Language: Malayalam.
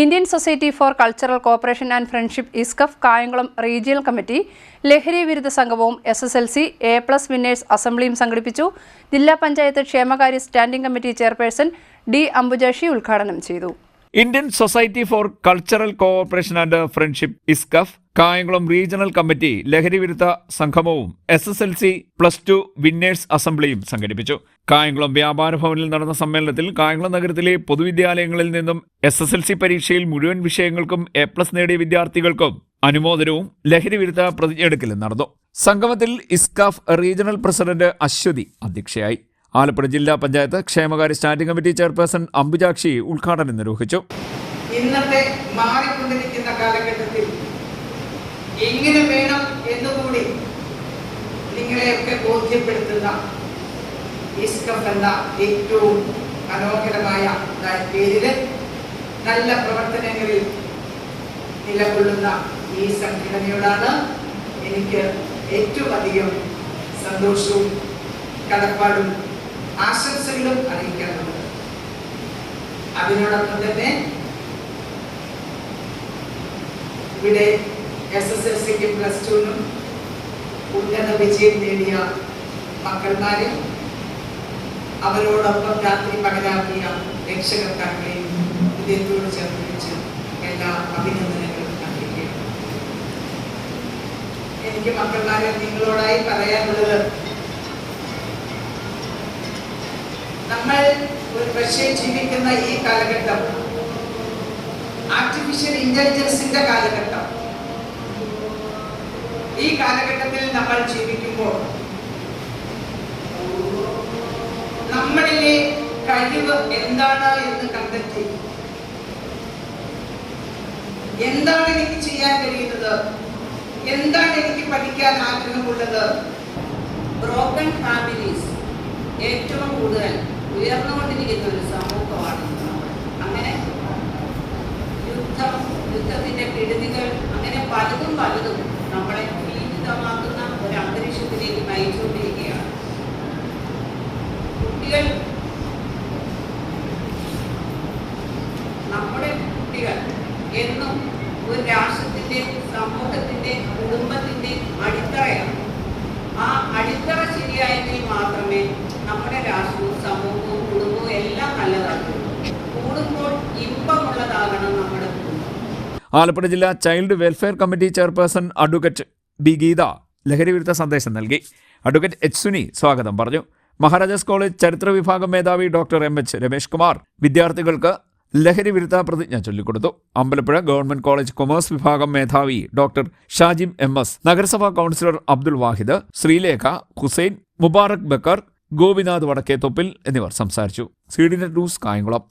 Indian society for cultural cooperation and friendship ISCUF Kayamkulam regional committee ലഹരി വിരുദ്ധ സംഗമവും SSLC A+ വിന്നേഴ്സ് അസംബ്ലിയും സംഘടിപ്പിച്ചു. ജില്ലാ പഞ്ചായത്ത് ക്ഷേമകാര്യ standing committee chairperson D. Ambujakshi ഉദ്ഘാടനം ചെയ്തു. Indian society for cultural cooperation and friendship ISCUF Kayamkulam regional committee ലഹരി വിരുദ്ധ സംഗമവും SSLC +2 വിന്നേഴ്സ് അസംബ്ലിയും സംഘടിപ്പിച്ചു. കായംകുളം വ്യാപാര ഭവനിൽ നടന്ന സമ്മേളനത്തിൽ കായംകുളം നഗരത്തിലെ പൊതുവിദ്യാലയങ്ങളിൽ നിന്നും SSLC പരീക്ഷയിൽ മുഴുവൻ വിഷയങ്ങൾക്കും A+ നേടിയ വിദ്യാർത്ഥികൾക്കും അനുമോദനവും ലഹരി വിരുദ്ധ പ്രതിജ്ഞയെടുക്കലും നടന്നു. സംഗമത്തിൽ ഇസ്കഫ് റീജിയണൽ പ്രസിഡന്റ് അശ്വതി അധ്യക്ഷയായി. ആലപ്പുഴ ജില്ലാ പഞ്ചായത്ത് ക്ഷേമകാര്യ സ്റ്റാൻഡിംഗ് കമ്മിറ്റി ചെയർപേഴ്സൺ അംബുജാക്ഷി ഉദ്ഘാടനം നിർവഹിച്ചു. ഇന്നത്തെ മാറിക്കൊണ്ടിരിക്കുന്ന കാലഘട്ടത്തിൽ എങ്ങനെ വേണം എന്നുകൂടി നിങ്ങളെയൊക്കെ ബോധ്യപ്പെടുത്തുന്ന ഇസ്കഫ് എന്ന ഏറ്റവും മനോഹരമായ പേരില് നല്ല പ്രവർത്തനങ്ങളിൽ നിലകൊള്ളുന്ന ഈ സംഘടനയോടാണ് എനിക്ക് ഏറ്റവും അധികം സന്തോഷവും കടപ്പാടും ആശംസകളും അറിയിക്കാനുള്ളത്. അതിനോടൊപ്പം തന്നെ ഇവിടെ SSLCക്കും +2നും ഉന്നത വിജയം നേടിയ മക്കൾമാരെ അവരോടൊപ്പം രാത്രി പകലാക്കിയ രക്ഷകർത്താക്കളെയും ഹൃദയത്തോട് ചേർത്ത് വെച്ച് എല്ലാ അഭിനന്ദനങ്ങളും അറിയിക്കുകയാണ്. എനിക്ക് മക്കൾമാരെ നിങ്ങളോടായി പറയാനുള്ളത്, നമ്മൾ ഒരു പക്ഷേ ജീവിക്കുന്ന ഈ കാലഘട്ടം ആർട്ടിഫിഷ്യൽ ഇന്റലിജൻസിന്റെ കാലഘട്ടം. ഈ കാലഘട്ടത്തിൽ നമ്മൾ ജീവിക്കുമ്പോൾ നമ്മളിലെ കഴിവ് എന്താണ് എന്ന് കണ്ടെത്തി എന്താണ് എനിക്ക് ചെയ്യാൻ കഴിയുന്നത്, എന്താണ് എനിക്ക് പഠിക്കാൻ ആഗ്രഹമുള്ളത്. ബ്രോക്കൺ ഫാമിലീസ് ഏറ്റവും കൂടുതൽ ഉയർന്നുകൊണ്ടിരിക്കുന്ന ഒരു സമൂഹമാണ്. അങ്ങനെ യുദ്ധത്തിന്റെ കെടുതികൾ അങ്ങനെ പലതും നമ്മളെ ഭീതിതമാക്കുന്ന ഒരു അന്തരീക്ഷത്തിലേക്ക് നയിച്ചുകൊണ്ടിരിക്കുകയാണ്. നമ്മുടെ കുട്ടികൾ എന്നും ഒരു രാഷ്ട്രത്തിന്റെ, സമൂഹത്തിന്റെ, കുടുംബത്തിന്റെ അടിത്തറയാണ്. ആ അടിത്തറ ശരിയായെങ്കിൽ മാത്രമേ നമ്മുടെ രാഷ്ട്രവും സമൂഹവും കുടുംബവും എല്ലാം നല്ലതാകുള്ളൂ. കൂടുമ്പോൾ ഇമ്പമുള്ളതാകണം നമ്മുടെ കുടുംബം. ആലപ്പുഴ ജില്ലാ child welfare committee chairperson advocate B. Geetha ലഹരി വിരുദ്ധ സന്ദേശം നൽകി. Advocate H. സുനി സ്വാഗതം പറഞ്ഞു. മഹാരാജാസ് കോളേജ് ചരിത്ര വിഭാഗം മേധാവി ഡോക്ടർ M.H. രമേഷ് കുമാർ വിദ്യാർത്ഥികൾക്ക് ലഹരി വിരുദ്ധ പ്രതിജ്ഞ ചൊല്ലിക്കൊടുത്തു. അമ്പലപ്പുഴ ഗവൺമെന്റ് കോളേജ് കൊമേഴ്സ് വിഭാഗം മേധാവി ഡോക്ടർ ഷാജിം MS, നഗരസഭാ കൗൺസിലർ അബ്ദുൽ വാഹിദ്, ശ്രീലേഖ, ഹുസൈൻ, മുബാറക് ബക്കർ, ഗോപിനാഥ് വടക്കേത്തൊപ്പിൽ എന്നിവർ സംസാരിച്ചു. CDNet news Kayamkulam.